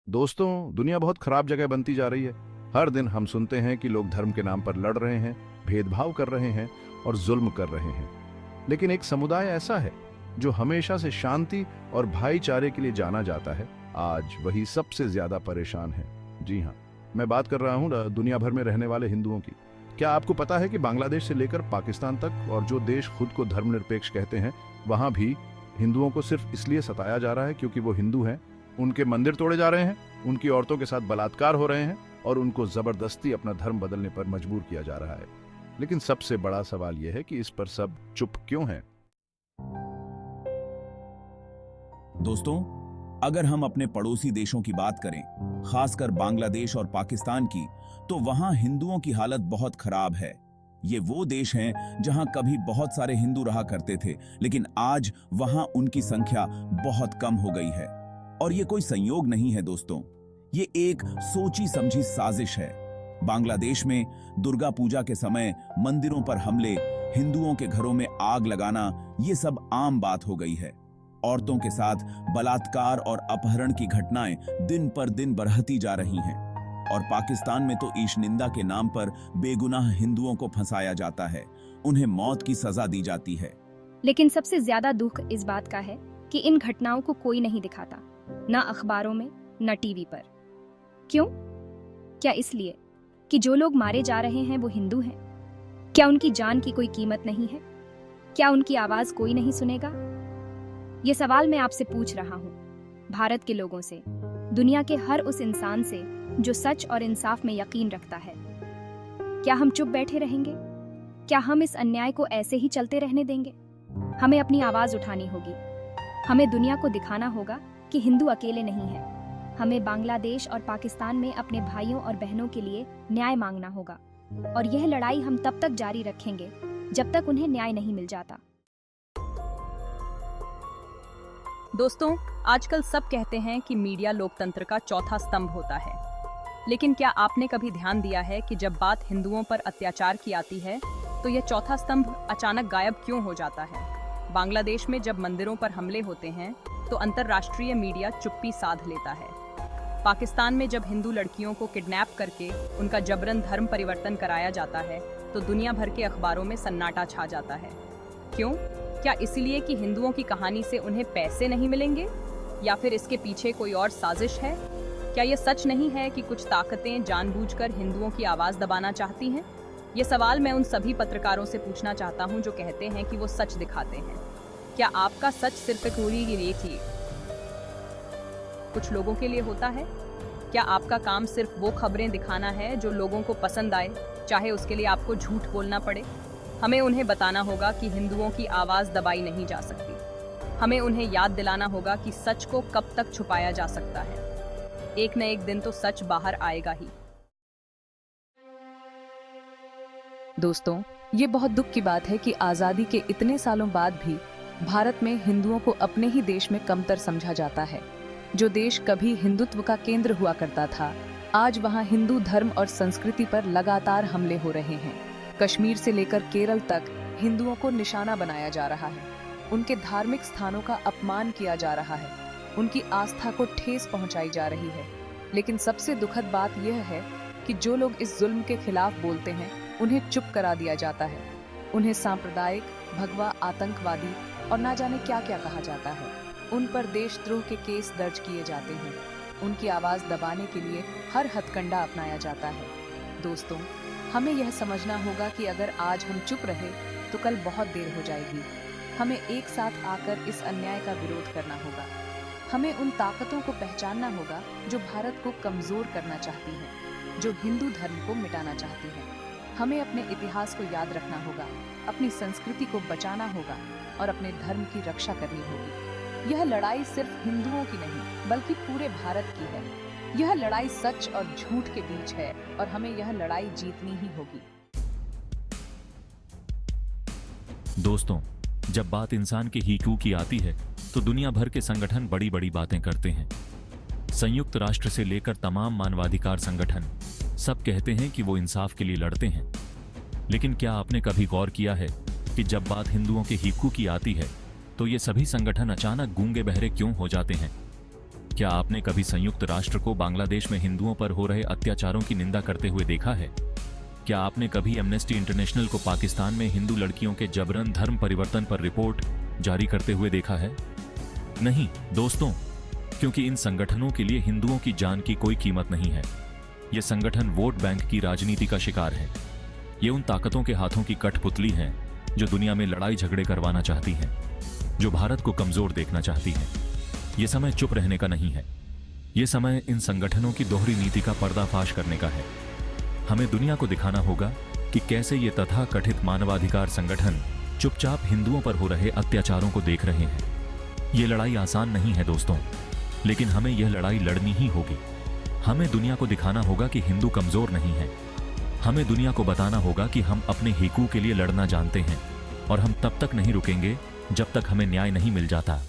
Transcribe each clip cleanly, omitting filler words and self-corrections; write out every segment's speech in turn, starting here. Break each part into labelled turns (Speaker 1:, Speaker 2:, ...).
Speaker 1: दोस्तों, दुनिया बहुत खराब जगह बनती जा रही है। हर दिन हम सुनते हैं कि लोग धर्म के नाम पर लड़ रहे हैं, भेदभाव कर रहे हैं और जुल्म कर रहे हैं। लेकिन एक समुदाय ऐसा है जो हमेशा से शांति और भाईचारे के लिए जाना जाता है, आज वही सबसे ज्यादा परेशान है। जी हाँ, मैं बात कर रहा हूँ दुनिया भर में रहने वाले हिंदुओं की। क्या आपको पता है कि बांग्लादेश से लेकर पाकिस्तान तक और जो देश खुद को धर्मनिरपेक्ष कहते हैं, वहां भी हिंदुओं को सिर्फ इसलिए सताया जा रहा है क्योंकि वो हिंदू हैं। उनके मंदिर तोड़े जा रहे हैं, उनकी औरतों के साथ बलात्कार हो रहे हैं और उनको जबरदस्ती अपना धर्म बदलने पर मजबूर किया जा रहा है। लेकिन सबसे बड़ा सवाल यह है कि इस पर सब चुप क्यों हैं?
Speaker 2: दोस्तों, अगर हम अपने पड़ोसी देशों की बात करें, खासकर बांग्लादेश और पाकिस्तान की, तो वहां हिंदुओं की हालत बहुत खराब है। ये वो देश हैं जहां कभी बहुत सारे हिंदू रहा करते थे, लेकिन आज वहां उनकी संख्या बहुत कम हो गई है। और ये कोई संयोग नहीं है दोस्तों, ये एक सोची समझी साजिश है। बांग्लादेश में दुर्गा पूजा के समय मंदिरों पर हमले, हिंदुओं के घरों में आग लगाना, ये सब आम बात हो गई है। औरतों के साथ बलात्कार और अपहरण की घटनाएं दिन पर दिन बढ़ती जा रही हैं। और पाकिस्तान में तो ईशनिंदा के नाम पर बेगुनाह हिंदुओं को फंसाया जाता है, उन्हें मौत की सजा दी जाती है।
Speaker 3: लेकिन सबसे ज्यादा दुख इस बात का है कि इन घटनाओं को कोई नहीं दिखाता, ना अखबारों में, ना टीवी पर। क्यों? क्या इसलिए कि जो लोग मारे जा रहे हैं वो हिंदू हैं? क्या उनकी जान की कोई कीमत नहीं है? क्या उनकी आवाज कोई नहीं सुनेगा? ये सवाल मैं आपसे पूछ रहा हूँ, भारत के लोगों से, दुनिया के हर उस इंसान से जो सच और इंसाफ में यकीन रखता है। क्या हम चुप बैठे रहेंगे? क्या हम इस अन्याय को ऐसे ही चलते रहने देंगे? हमें अपनी आवाज उठानी होगी। हमें दुनिया को दिखाना होगा कि हिंदू अकेले नहीं हैं। हमें बांग्लादेश और पाकिस्तान में अपने भाइयों और बहनों के लिए न्याय मांगना होगा। और यह लड़ाई हम तब तक जारी रखेंगे जब तक उन्हें न्याय नहीं मिल जाता।
Speaker 4: दोस्तों, आजकल सब कहते हैं कि मीडिया लोकतंत्र का चौथा स्तंभ होता है। लेकिन क्या आपने कभी ध्यान दिया है कि जब बात हिंदुओं पर अत्याचार की आती है तो यह चौथा स्तंभ अचानक गायब क्यों हो जाता है? बांग्लादेश में जब मंदिरों पर हमले होते हैं तो अंतर्राष्ट्रीय मीडिया चुप्पी साध लेता है। पाकिस्तान में जब हिंदू लड़कियों को किडनैप करके उनका जबरन धर्म परिवर्तन कराया जाता है तो दुनिया भर के अखबारों में सन्नाटा छा जाता है। क्यों? क्या इसलिए कि हिंदुओं की कहानी से उन्हें पैसे नहीं मिलेंगे, या फिर इसके पीछे कोई और साजिश है? क्या यह सच नहीं है कि कुछ ताकतें जानबूझकर हिंदुओं की आवाज दबाना चाहती हैं? ये सवाल मैं उन सभी पत्रकारों से पूछना चाहता हूं जो कहते हैं कि वो सच दिखाते हैं। क्या आपका सच सिर्फ एक रूढ़ी की रेख ही कुछ लोगों के लिए होता है? क्या आपका काम सिर्फ वो खबरें दिखाना है जो लोगों को पसंद आए, चाहे उसके लिए आपको झूठ बोलना पड़े? हमें उन्हें बताना होगा कि हिंदुओं की आवाज दबाई नहीं जा सकती। हमें उन्हें याद दिलाना होगा कि सच को कब तक छुपाया जा सकता है। एक न एक दिन तो सच बाहर आएगा ही।
Speaker 5: दोस्तों, ये बहुत दुख की बात है कि आज़ादी के इतने सालों बाद भी भारत में हिंदुओं को अपने ही देश में कमतर समझा जाता है। जो देश कभी हिंदुत्व का केंद्र हुआ करता था, आज वहाँ हिंदू धर्म और संस्कृति पर लगातार हमले हो रहे हैं। कश्मीर से लेकर केरल तक हिंदुओं को निशाना बनाया जा रहा है। उनके धार्मिक स्थानों का अपमान किया जा रहा है। उनकी आस्था को ठेस पहुंचाई जा रही है। लेकिन सबसे दुखद बात यह है कि जो लोग इस जुल्म के खिलाफ बोलते हैं, उन्हें चुप करा दिया जाता है। उन्हें सांप्रदायिक, भगवा, आतंकवादी और ना जाने क्या क्या कहा जाता है। उन पर देशद्रोह के केस दर्ज किए जाते हैं। उनकी आवाज दबाने के लिए हर हथकंडा अपनाया जाता है। दोस्तों, हमें यह समझना होगा कि अगर आज हम चुप रहे तो कल बहुत देर हो जाएगी। हमें एक साथ आकर इस अन्याय का विरोध करना होगा। हमें उन ताकतों को पहचानना होगा जो भारत को कमजोर करना चाहती हैं, जो हिंदू धर्म को मिटाना चाहती हैं। हमें अपने इतिहास को याद रखना होगा, अपनी संस्कृति को बचाना होगा और अपने धर्म की रक्षा करनी होगी। यह लड़ाई सिर्फ हिंदुओं की नहीं बल्कि पूरे भारत की है। यह लड़ाई सच और झूठ के बीच है और हमें यह लड़ाई जीतनी ही होगी।
Speaker 6: दोस्तों, जब बात इंसान के हीकू की आती है तो दुनिया भर के संगठन बड़ी बड़ी बातें करते हैं। संयुक्त राष्ट्र से लेकर तमाम मानवाधिकार संगठन सब कहते हैं कि वो इंसाफ के लिए लड़ते हैं। लेकिन क्या आपने कभी गौर किया है कि जब बात हिंदुओं के हीकू की आती है तो ये सभी संगठन अचानक गूंगे बहरे क्यों हो जाते हैं? क्या आपने कभी संयुक्त राष्ट्र को बांग्लादेश में हिंदुओं पर हो रहे अत्याचारों की निंदा करते हुए देखा है? क्या आपने कभी एमनेस्टी इंटरनेशनल को पाकिस्तान में हिंदू लड़कियों के जबरन धर्म परिवर्तन पर रिपोर्ट जारी करते हुए देखा है? नहीं दोस्तों, क्योंकि इन संगठनों के लिए हिंदुओं की जान की कोई कीमत नहीं है। ये संगठन वोट बैंक की राजनीति का शिकार है। ये उन ताकतों के हाथों की कठपुतली है जो दुनिया में लड़ाई झगड़े करवाना चाहती हैं, जो भारत को कमजोर देखना चाहती हैं। ये समय चुप रहने का नहीं है। ये समय इन संगठनों की दोहरी नीति का पर्दाफाश करने का है। हमें दुनिया को दिखाना होगा कि कैसे ये तथाकथित मानवाधिकार संगठन चुपचाप हिंदुओं पर हो रहे अत्याचारों को देख रहे हैं। ये लड़ाई आसान नहीं है दोस्तों, लेकिन हमें यह लड़ाई लड़नी ही होगी। हमें दुनिया को दिखाना होगा कि हिंदू कमजोर नहीं है। हमें दुनिया को बताना होगा कि हम अपने हिकू के लिए लड़ना जानते हैं, और हम तब तक नहीं रुकेंगे जब तक हमें न्याय नहीं मिल जाता।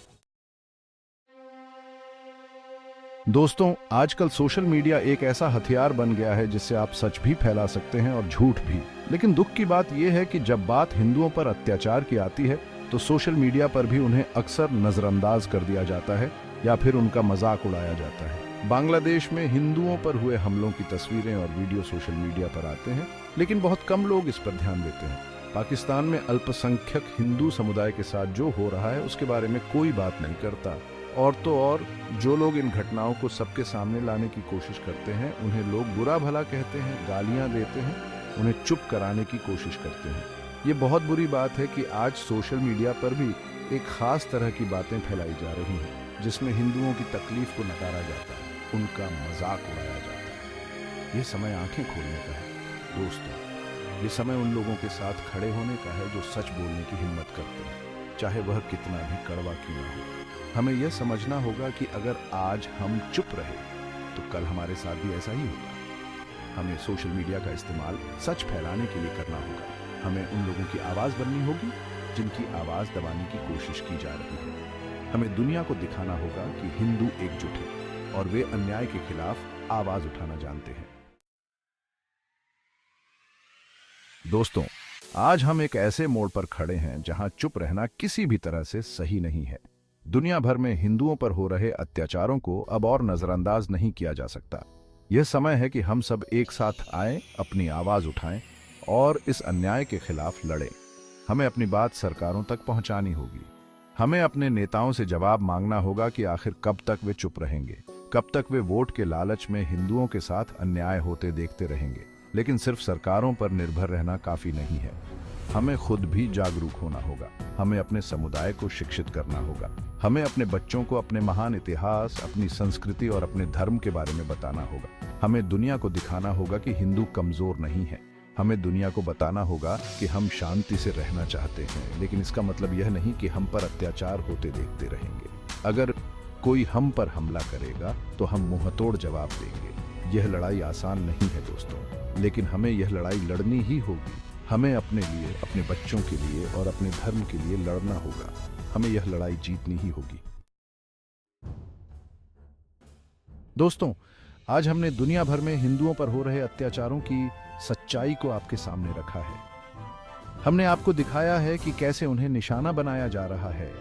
Speaker 1: दोस्तों, आजकल सोशल मीडिया एक ऐसा हथियार बन गया है जिससे आप सच भी फैला सकते हैं और झूठ भी। लेकिन दुख की बात यह है कि जब बात हिंदुओं पर अत्याचार की आती है तो सोशल मीडिया पर भी उन्हें अक्सर नजरअंदाज कर दिया जाता है या फिर उनका मजाक उड़ाया जाता है। बांग्लादेश में हिंदुओं पर हुए हमलों की तस्वीरें और वीडियो सोशल मीडिया पर आते हैं, लेकिन बहुत कम लोग इस पर ध्यान देते हैं। पाकिस्तान में अल्पसंख्यक हिंदू समुदाय के साथ जो हो रहा है उसके बारे में कोई बात नहीं करता। और तो और जो लोग इन घटनाओं को सबके सामने लाने की कोशिश करते हैं उन्हें लोग बुरा भला कहते हैं, गालियां देते हैं, उन्हें चुप कराने की कोशिश करते हैं। ये बहुत बुरी बात है कि आज सोशल मीडिया पर भी एक खास तरह की बातें फैलाई जा रही हैं जिसमें हिंदुओं की तकलीफ को नकारा जाता है, उनका मजाक उड़ाया जाता है। ये समय आंखें खोलने का है दोस्तों। ये समय उन लोगों के साथ खड़े होने का है जो सच बोलने की हिम्मत करते हैं, चाहे वह कितना भी कड़वा क्यों ना हो। हमें यह समझना होगा कि अगर आज हम चुप रहे तो कल हमारे साथ भी ऐसा ही होगा। हमें सोशल मीडिया का इस्तेमाल सच फैलाने के लिए करना होगा। हमें उन लोगों की आवाज बननी होगी जिनकी आवाज दबाने की कोशिश की जा रही है। हमें दुनिया को दिखाना होगा कि हिंदू एकजुट है और वे अन्याय के खिलाफ आवाज उठाना जानते हैं। दोस्तों, आज हम एक ऐसे मोड़ पर खड़े हैं जहां चुप रहना किसी भी तरह से सही नहीं है। दुनिया भर में हिंदुओं पर हो रहे अत्याचारों को अब और नजरअंदाज नहीं किया जा सकता। यह समय है कि हम सब एक साथ आएं, अपनी आवाज उठाएं और इस अन्याय के खिलाफ लड़ें। हमें अपनी बात सरकारों तक पहुंचानी होगी। हमें अपने नेताओं से जवाब मांगना होगा कि आखिर कब तक वे चुप रहेंगे, कब तक वे वोट के लालच में हिंदुओं के साथ अन्याय होते देखते रहेंगे। लेकिन सिर्फ सरकारों पर निर्भर रहना काफी नहीं है। हमें खुद भी जागरूक होना होगा। हमें अपने समुदाय को शिक्षित करना होगा। हमें अपने बच्चों को अपने महान इतिहास, अपनी संस्कृति और अपने धर्म के बारे में बताना होगा। हमें दुनिया को दिखाना होगा कि हिंदू कमजोर नहीं है। हमें दुनिया को बताना होगा कि हम शांति से रहना चाहते हैं, लेकिन इसका मतलब यह नहीं कि हम पर अत्याचार होते देखते रहेंगे। अगर कोई हम पर हमला करेगा तो हम मुंहतोड़ जवाब देंगे। यह लड़ाई आसान नहीं है दोस्तों, लेकिन हमें यह लड़ाई लड़नी ही होगी। हमें अपने लिए, अपने बच्चों के लिए और अपने धर्म के लिए लड़ना होगा। हमें यह लड़ाई जीतनी ही होगी। दोस्तों, आज हमने दुनिया भर में हिंदुओं पर हो रहे अत्याचारों की सच्चाई को आपके सामने रखा है। हमने आपको दिखाया है कि कैसे उन्हें निशाना बनाया जा रहा है,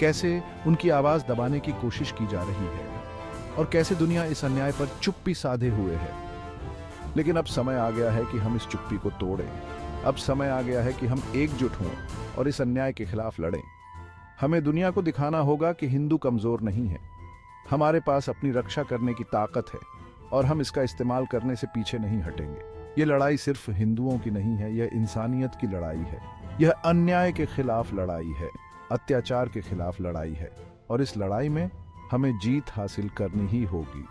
Speaker 1: कैसे उनकी आवाज दबाने की कोशिश की जा रही है और कैसे दुनिया इस अन्याय पर चुप्पी साधे हुए है। लेकिन अब समय आ गया है कि हम इस चुप्पी को तोड़ें। अब समय आ गया है कि हम एकजुट हों और इस अन्याय के खिलाफ लड़ें। हमें दुनिया को दिखाना होगा कि हिंदू कमजोर नहीं है। हमारे पास अपनी रक्षा करने की ताकत है और हम इसका इस्तेमाल करने से पीछे नहीं हटेंगे। ये लड़ाई सिर्फ हिंदुओं की नहीं है, यह इंसानियत की लड़ाई है। यह अन्याय के खिलाफ लड़ाई है, अत्याचार के खिलाफ लड़ाई है और इस लड़ाई में हमें जीत हासिल करनी ही होगी।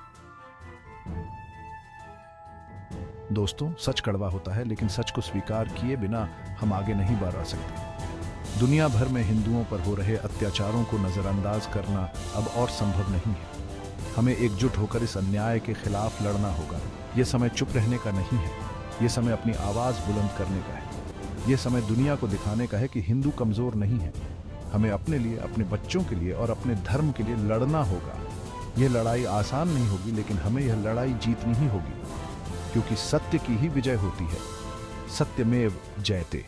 Speaker 1: दोस्तों, सच कड़वा होता है, लेकिन सच को स्वीकार किए बिना हम आगे नहीं बढ़ सकते। दुनिया भर में हिंदुओं पर हो रहे अत्याचारों को नजरअंदाज करना अब और संभव नहीं है। हमें एकजुट होकर इस अन्याय के खिलाफ लड़ना होगा। यह समय चुप रहने का नहीं है, यह समय अपनी आवाज बुलंद करने का है। यह समय दुनिया को दिखाने का है कि हिंदू कमजोर नहीं है। हमें अपने लिए, अपने बच्चों के लिए और अपने धर्म के लिए लड़ना होगा। यह लड़ाई आसान नहीं होगी, लेकिन हमें यह लड़ाई जीतनी ही होगी, क्योंकि सत्य की ही विजय होती है। सत्यमेव जयते।